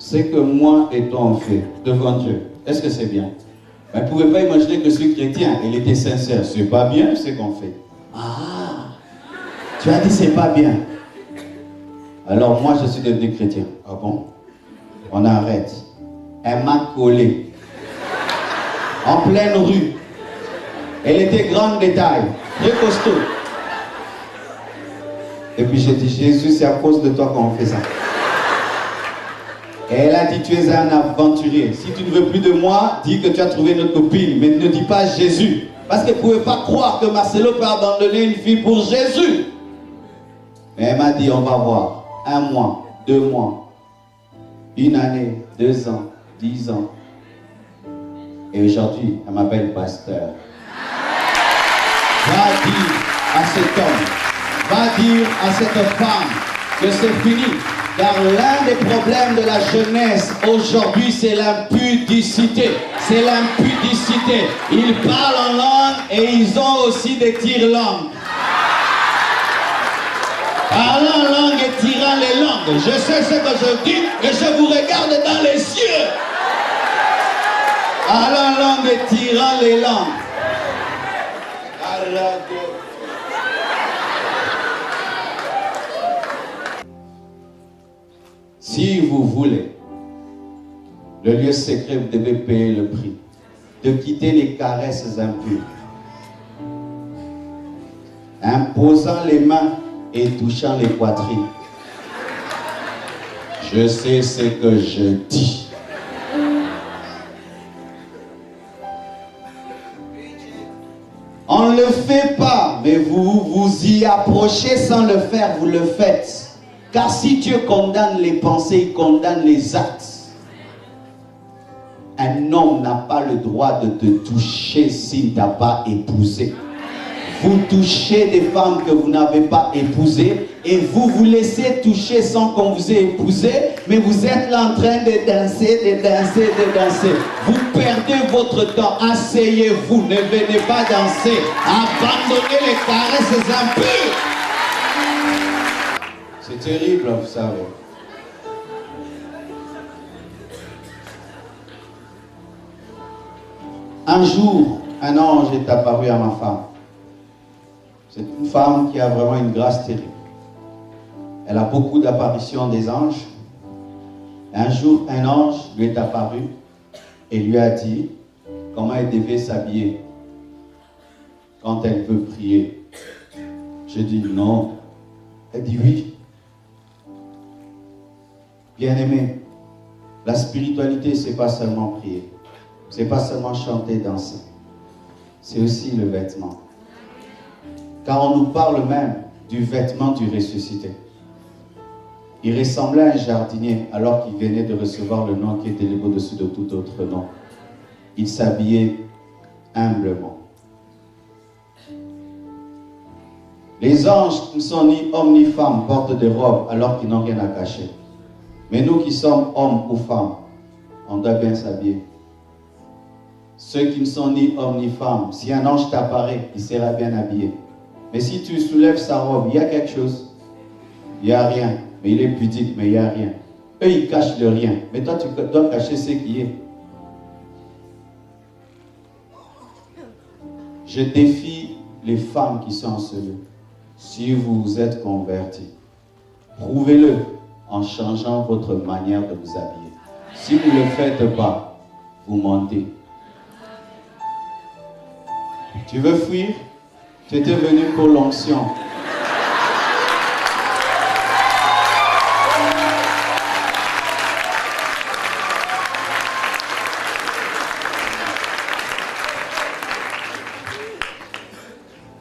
ce que moi et toi on fait devant Dieu, est-ce que c'est bien? Mais vous ne pouvez pas imaginer que je suis chrétien, il était sincère. C'est pas bien ce qu'on fait. Ah, tu as dit c'est pas bien. Alors moi je suis devenu chrétien. Ah bon? On arrête. Elle m'a collé. En pleine rue. Elle était grande de taille, très costaud. Et puis j'ai dit, Jésus, c'est à cause de toi qu'on fait ça. Et elle a dit, tu es un aventurier. Si tu ne veux plus de moi, dis que tu as trouvé notre copine. Mais ne dis pas Jésus. Parce qu'elle ne pouvait pas croire que Marcelo peut abandonner une fille pour Jésus. Mais elle m'a dit, on va voir. 1 mois, 2 mois, 1 année, 2 ans, 10 ans. Et aujourd'hui, elle m'appelle pasteur. Va dire à cet homme, va dire à cette femme que c'est fini. Car l'un des problèmes de la jeunesse aujourd'hui, c'est l'impudicité. C'est l'impudicité. Ils parlent en langue et ils ont aussi des tire-langues. Parlant en langue et tirant les langues. Je sais ce que je dis et je vous regarde dans les yeux. Parlant en langue et tirant les langues. Si vous voulez, le lieu secret, vous devez payer le prix de quitter les caresses impures, imposant les mains et touchant les poitrines. Je sais ce que je dis. On ne le fait pas, mais vous vous y approchez sans le faire, vous le faites. Car si Dieu condamne les pensées, il condamne les actes. Un homme n'a pas le droit de te toucher s'il ne t'a pas épousé. Vous touchez des femmes que vous n'avez pas épousées et vous vous laissez toucher sans qu'on vous ait épousé, mais vous êtes là en train de danser, de danser, de danser. Vous perdez votre temps, asseyez-vous, ne venez pas danser, abandonnez les caresses impures. C'est terrible, vous savez. Un jour, un ange est apparu à ma femme. C'est une femme qui a vraiment une grâce terrible. Elle a beaucoup d'apparitions des anges. Un jour, un ange lui est apparu et lui a dit comment elle devait s'habiller quand elle veut prier. Je dis non. Elle dit oui. Bien-aimé, la spiritualité, c'est pas seulement prier. C'est pas seulement chanter, danser. C'est aussi le vêtement. Car on nous parle même du vêtement du ressuscité. Il ressemblait à un jardinier alors qu'il venait de recevoir le nom qui était élevé au-dessus de tout autre nom. Il s'habillait humblement. Les anges qui ne sont ni hommes ni femmes portent des robes alors qu'ils n'ont rien à cacher. Mais nous qui sommes hommes ou femmes, on doit bien s'habiller. Ceux qui ne sont ni hommes ni femmes, si un ange t'apparaît, il sera bien habillé. Mais si tu soulèves sa robe, il y a quelque chose. Il n'y a rien. Mais il est pudique, mais il n'y a rien. Eux, ils cachent le rien. Mais toi, tu dois cacher ce qui est. Je défie les femmes qui sont en ce lieu. Si vous vous êtes convertis, prouvez-le en changeant votre manière de vous habiller. Si vous ne le faites pas, vous mentez. Tu veux fuir? Tu étais venu pour l'onction.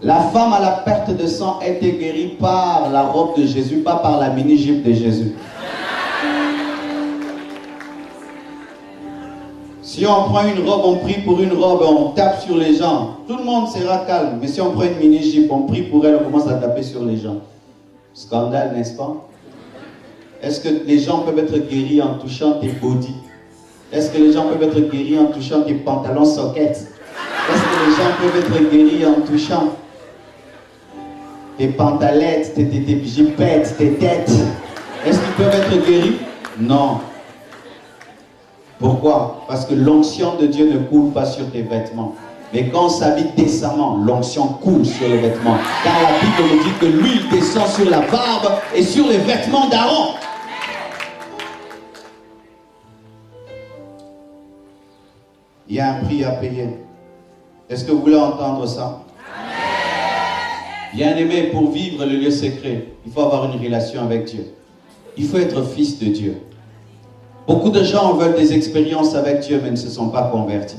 La femme à la perte de sang a été guérie par la robe de Jésus, pas par la mini-jupe de Jésus. Si on prend une robe, on prie pour une robe, on tape sur les gens. Tout le monde sera calme. Mais si on prend une mini-jupe, on prie pour elle, on commence à taper sur les gens. Scandale, n'est-ce pas? Est-ce que les gens peuvent être guéris en touchant tes body? Est-ce que les gens peuvent être guéris en touchant tes pantalons sockets? Est-ce que les gens peuvent être guéris en touchant tes pantalettes, tes jipettes, tes têtes? Est-ce qu'ils peuvent être guéris? Non. Pourquoi? Parce que l'onction de Dieu ne coule pas sur tes vêtements. Mais quand on s'habille décemment, l'onction coule sur les vêtements. Car la Bible nous dit que l'huile descend sur la barbe et sur les vêtements d'Aaron. Il y a un prix à payer. Est-ce que vous voulez entendre ça? Bien-aimé, pour vivre le lieu secret, il faut avoir une relation avec Dieu. Il faut être fils de Dieu. Beaucoup de gens veulent des expériences avec Dieu, mais ne se sont pas convertis.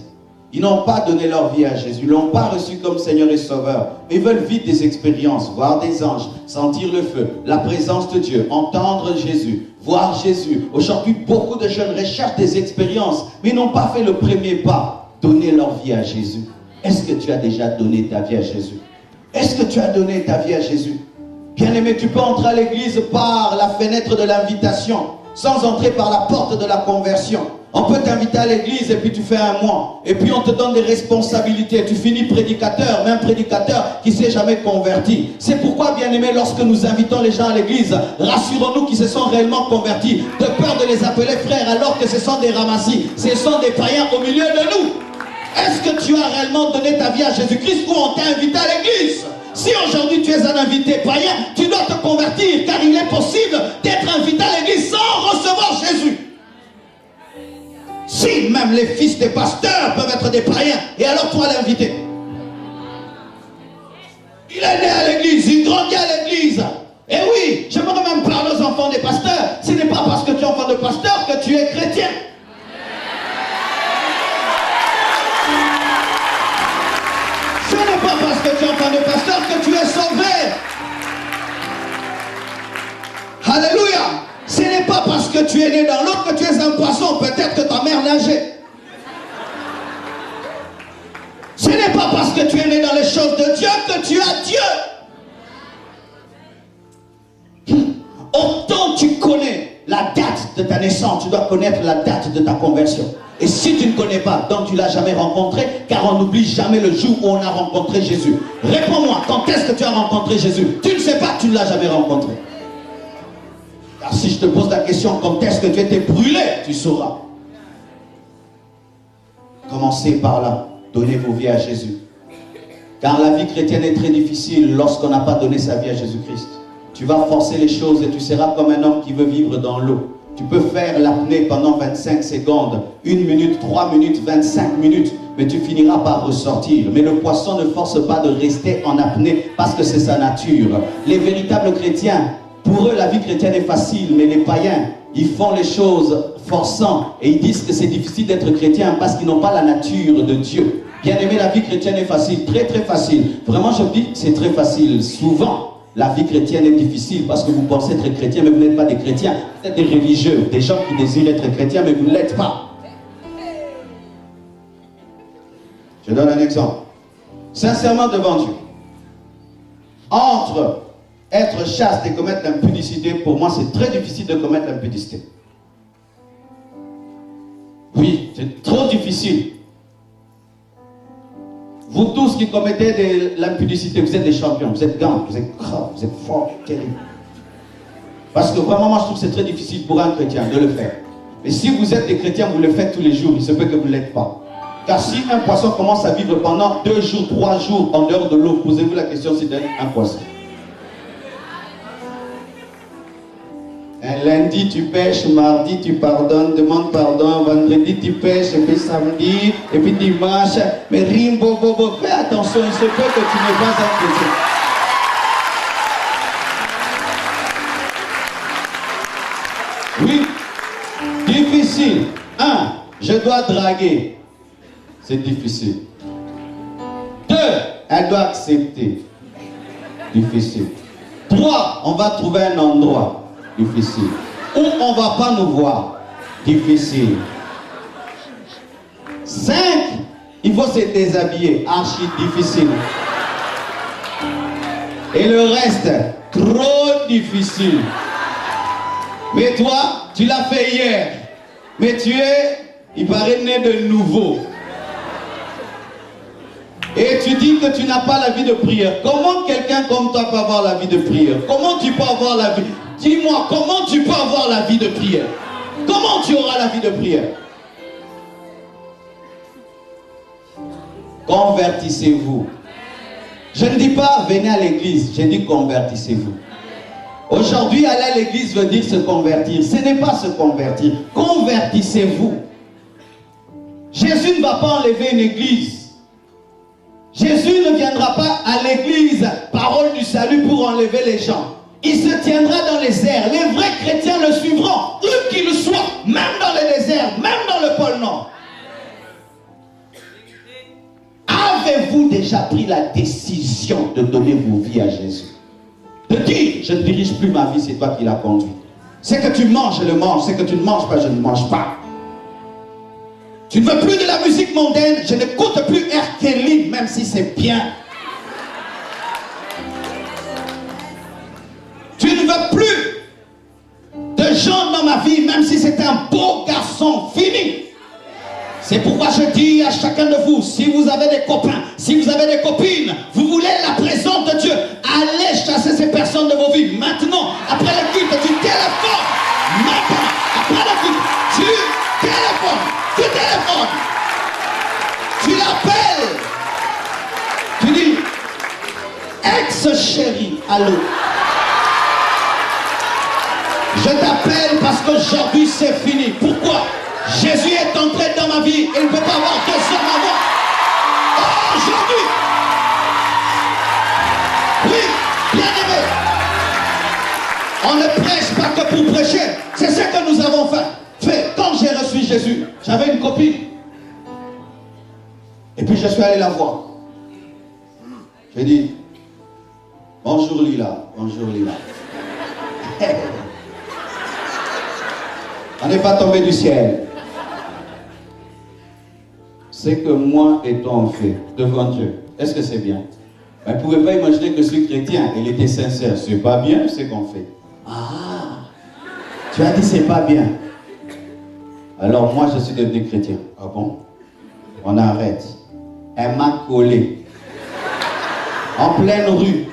Ils n'ont pas donné leur vie à Jésus, ils ne l'ont pas reçu comme Seigneur et Sauveur. Mais ils veulent vivre des expériences, voir des anges, sentir le feu, la présence de Dieu, entendre Jésus, voir Jésus. Aujourd'hui, beaucoup de jeunes recherchent des expériences, mais n'ont pas fait le premier pas, donner leur vie à Jésus. Est-ce que tu as déjà donné ta vie à Jésus? Est-ce que tu as donné ta vie à Jésus? Bien-aimé, tu peux entrer à l'église par la fenêtre de l'invitation, sans entrer par la porte de la conversion. On peut t'inviter à l'église et puis tu fais un mois. Et puis on te donne des responsabilités. Tu finis prédicateur, même prédicateur qui ne s'est jamais converti. C'est pourquoi, bien-aimé, lorsque nous invitons les gens à l'église, rassurons-nous qu'ils se sont réellement convertis. De peur de les appeler frères alors que ce sont des ramassis. Ce sont des païens au milieu de nous. Est-ce que tu as réellement donné ta vie à Jésus-Christ ou on t'a invité à l'église? Si aujourd'hui tu es un invité païen, tu dois te convertir car il est possible d'être invité à l'église sans recevoir Jésus. Si même les fils des pasteurs peuvent être des païens, et alors toi l'inviter. Il est né à l'église, il grandit à l'église. Et oui, j'aimerais même parler aux enfants des pasteurs. Ce n'est pas parce que tu es enfant de pasteur que tu es chrétien. Ce n'est pas parce que tu es enfant de pasteur que tu es sauvé. Alléluia. Ce n'est pas parce que tu es né dans l'eau que tu es un poisson. Peut-être que ta mère nageait. Ce n'est pas parce que tu es né dans les choses de Dieu que tu as Dieu. Autant tu connais la date de ta naissance, tu dois connaître la date de ta conversion. Et si tu ne connais pas, donc tu ne l'as jamais rencontré, car on n'oublie jamais le jour où on a rencontré Jésus. Réponds-moi, quand est-ce que tu as rencontré Jésus? Tu ne sais pas, tu ne l'as jamais rencontré. Car si je te pose la question, quand est-ce que tu étais brûlé, tu sauras. Commencez par là, donnez vos vies à Jésus. Car la vie chrétienne est très difficile lorsqu'on n'a pas donné sa vie à Jésus-Christ. Tu vas forcer les choses et tu seras comme un homme qui veut vivre dans l'eau. Tu peux faire l'apnée pendant 25 secondes, 1 minute, 3 minutes, 25 minutes, mais tu finiras par ressortir. Mais le poisson ne force pas de rester en apnée parce que c'est sa nature. Les véritables chrétiens, pour eux la vie chrétienne est facile, mais les païens, ils font les choses forçant et ils disent que c'est difficile d'être chrétien parce qu'ils n'ont pas la nature de Dieu. Bien aimé, la vie chrétienne est facile, très très facile. Vraiment, je vous dis, c'est très facile. Souvent, la vie chrétienne est difficile parce que vous pensez être chrétien, mais vous n'êtes pas des chrétiens. Vous êtes des religieux, des gens qui désirent être chrétiens, mais vous ne l'êtes pas. Je donne un exemple. Sincèrement devant Dieu, entre être chaste et commettre l'impudicité, pour moi, c'est très difficile de commettre l'impudicité. Oui, c'est trop difficile. Vous tous qui commettez de l'impudicité, vous êtes des champions, vous êtes grands, vous êtes graves, vous êtes forts, terribles. Parce que vraiment, moi, je trouve que c'est très difficile pour un chrétien de le faire. Mais si vous êtes des chrétiens, vous le faites tous les jours, il se peut que vous ne l'êtes pas. Car si un poisson commence à vivre pendant 2 jours, 3 jours en dehors de l'eau, posez-vous la question si c'est un poisson. Un lundi tu pêches, mardi tu pardonnes, demande pardon, vendredi tu pêches, et puis samedi, et puis dimanche. Mais rimbo, bobo, fais attention, il se peut que tu n'es pas un chrétien. Oui, difficile. 1, je dois draguer. C'est difficile. 2, elle doit accepter. Difficile. 3, on va trouver un endroit. Difficile. Ou on ne va pas nous voir. Difficile. 5, il faut se déshabiller. Archi difficile. Et le reste, trop difficile. Mais toi, tu l'as fait hier. Mais tu es, il paraît, né de nouveau. Et tu dis que tu n'as pas la vie de prière. Comment quelqu'un comme toi peut avoir la vie de prière? Comment tu peux avoir la vie? Dis-moi, comment tu peux avoir la vie de prière? Comment tu auras la vie de prière? Convertissez-vous. Je ne dis pas venez à l'église, je dis convertissez-vous. Aujourd'hui, aller à l'église veut dire se convertir. Ce n'est pas se convertir. Convertissez-vous. Jésus ne va pas enlever une église. Jésus ne viendra pas à l'église, parole du salut, pour enlever les gens. Il se tiendra dans les airs. Les vrais chrétiens le suivront, où qu'ils soient, même dans le désert, même dans le pôle Nord. Avez-vous déjà pris la décision de donner vos vies à Jésus? De dire, je ne dirige plus ma vie, c'est toi qui l'as conduit. C'est que tu manges, je le mange. C'est que tu ne manges pas, je ne mange pas. Tu ne veux plus de la musique mondaine, je n'écoute plus R. Kelly, même si c'est bien. Tu ne veux plus de gens dans ma vie, même si c'est un beau garçon. Fini. C'est pourquoi je dis à chacun de vous, si vous avez des copains, si vous avez des copines, vous voulez la présence de Dieu, allez chasser ces personnes de vos vies. Maintenant, après le culte, tu téléphones. Maintenant, après le culte, tu téléphones. Tu l'appelles. Tu dis, ex-chérie, allô. Je t'appelle parce qu'aujourd'hui c'est fini. Pourquoi? Jésus est entré dans ma vie et il ne peut pas avoir 2 hommes avant. Oh, aujourd'hui. Oui, bien aimé. On ne prêche pas que pour prêcher. C'est ce que nous avons fait. Quand j'ai reçu Jésus, j'avais une copine. Et puis je suis allé la voir. Je lui ai dit, bonjour Lila, bonjour Lila. On n'est pas tombé du ciel. C'est que moi et toi on fait devant Dieu. Est-ce que c'est bien? Mais vous ne pouvez pas imaginer que je suis chrétien. Il était sincère. C'est pas bien ce qu'on fait. Ah, tu as dit c'est pas bien. Alors moi je suis devenu chrétien. Ah bon? On arrête. Elle m'a collé. En pleine rue.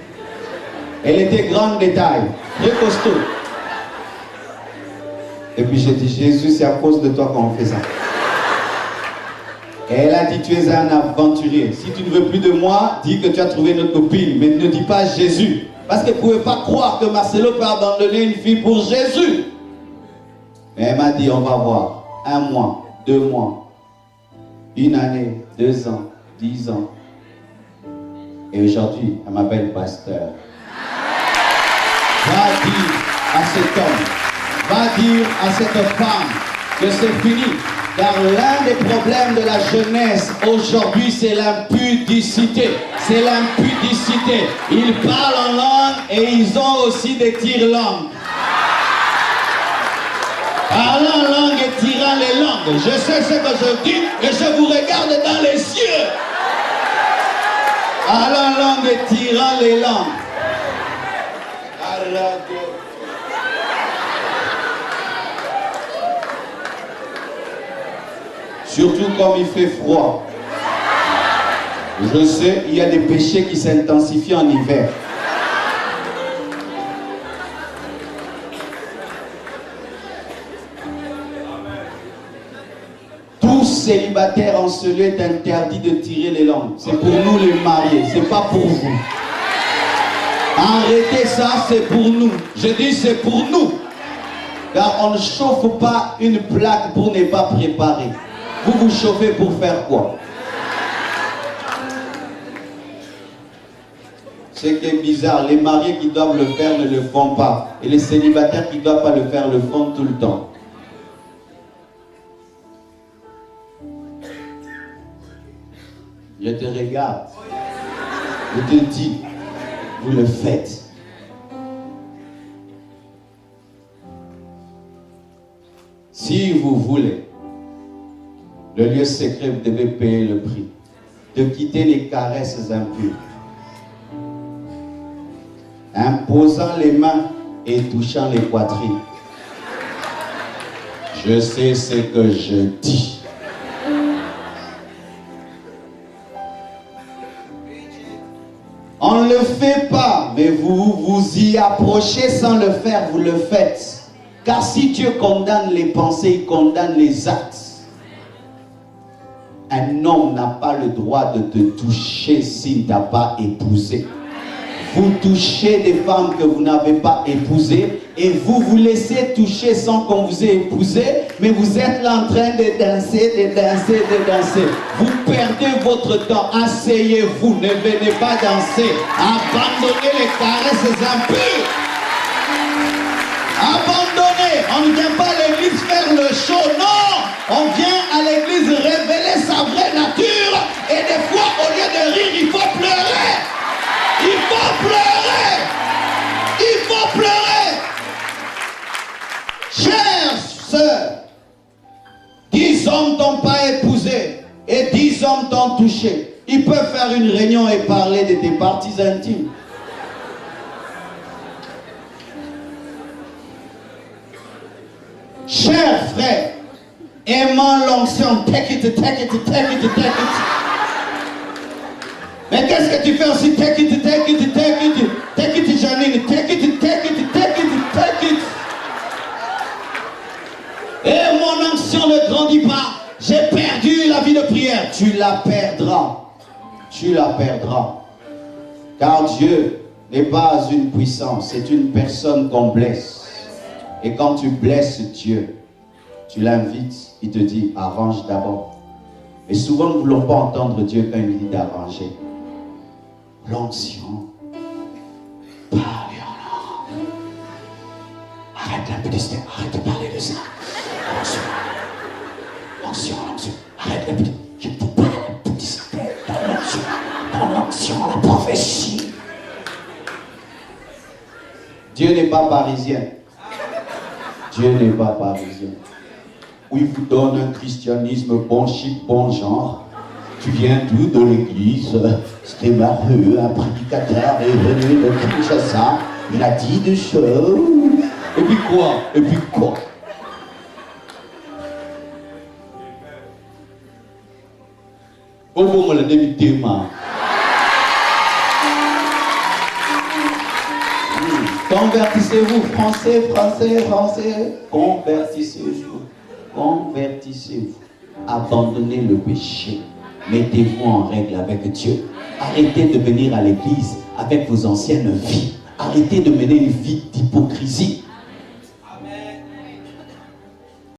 Elle était grande de taille. Très costaud. Et puis j'ai dit, Jésus, c'est à cause de toi qu'on fait ça. Et elle a dit, tu es un aventurier. Si tu ne veux plus de moi, dis que tu as trouvé notre copine. Mais ne dis pas Jésus. Parce que vous ne pouvez pas croire que Marcelo peut abandonner une fille pour Jésus. Mais elle m'a dit, on va voir. 1 mois, 2 mois, 1 année, 2 ans, 10 ans. Et aujourd'hui, elle m'appelle pasteur. Va dire à cet homme, va dire à cette femme que c'est fini. Car l'un des problèmes de la jeunesse aujourd'hui, c'est l'impudicité. C'est l'impudicité. Ils parlent en langue et ils ont aussi des tire-langues. Parlant en langue et tirant les langues. Je sais ce que je dis et je vous regarde dans les yeux. Parlant en langue et tirant les langues. Surtout comme il fait froid. Je sais, il y a des péchés qui s'intensifient en hiver. Tout célibataire en ce lieu est interdit de tirer les langues. C'est pour nous les mariés, c'est pas pour vous. Arrêtez ça, c'est pour nous. Je dis c'est pour nous. Car on ne chauffe pas une plaque pour ne pas préparer. Vous vous chauffez pour faire quoi? Ce qui est bizarre, les mariés qui doivent le faire ne le font pas. Et les célibataires qui ne doivent pas le faire le font tout le temps. Je te regarde. Je te dis, vous le faites. Si vous voulez, le lieu secret, vous devez payer le prix. De quitter les caresses impures. Imposant les mains et touchant les poitrines. Je sais ce que je dis. On ne le fait pas, mais vous vous y approchez sans le faire, vous le faites. Car si Dieu condamne les pensées, il condamne les actes. Un homme n'a pas le droit de te toucher s'il ne t'a pas épousé. Vous touchez des femmes que vous n'avez pas épousées et vous vous laissez toucher sans qu'on vous ait épousé, mais vous êtes là en train de danser, de danser, de danser. Vous perdez votre temps. Asseyez-vous, ne venez pas danser. Abandonnez les caresses impures. Abandonnez. On ne vient pas à l'église faire le show, non. On vient à l'église révéler sa vraie nature. Et des fois, au lieu de rire, il faut pleurer. Il faut pleurer. Il faut pleurer. Chères sœurs, 10 hommes t'ont pas épousé et 10 hommes t'ont touché. Ils peuvent faire une réunion et parler de tes parties intimes. Chers frères, aimant l'onction, take it, take it, take it, take it. Mais qu'est-ce que tu fais aussi? Take it, take it, take it, take it, Janine, take it, take it, take it, take it. Et mon onction ne grandit pas. J'ai perdu la vie de prière. Tu la perdras. Tu la perdras. Car Dieu n'est pas une puissance, c'est une personne qu'on blesse. Et quand tu blesses Dieu, tu l'invites, il te dit, arrange d'abord. Et souvent, nous ne voulons pas entendre Dieu quand il dit d'arranger. L'onction. Parle en langue. Arrête la publicité, arrête de parler de ça. L'onction, l'onction. Arrête la publicité. Je ne peux pas la publicité. Dans l'onction, la prophétie. Dieu n'est pas parisien. Dieu n'est pas parisien. Où il vous donne un christianisme bon chic, bon genre. Tu viens d'où? De l'église. C'était merveilleux, un prédicateur est venu de Kinshasa. Il a dit des choses. Et puis quoi? Et puis quoi? Au moment le début de ma. Convertissez-vous, français, français, français. Convertissez-vous. Convertissez-vous. Abandonnez le péché. Mettez-vous en règle avec Dieu. Arrêtez de venir à l'église avec vos anciennes vies. Arrêtez de mener une vie d'hypocrisie.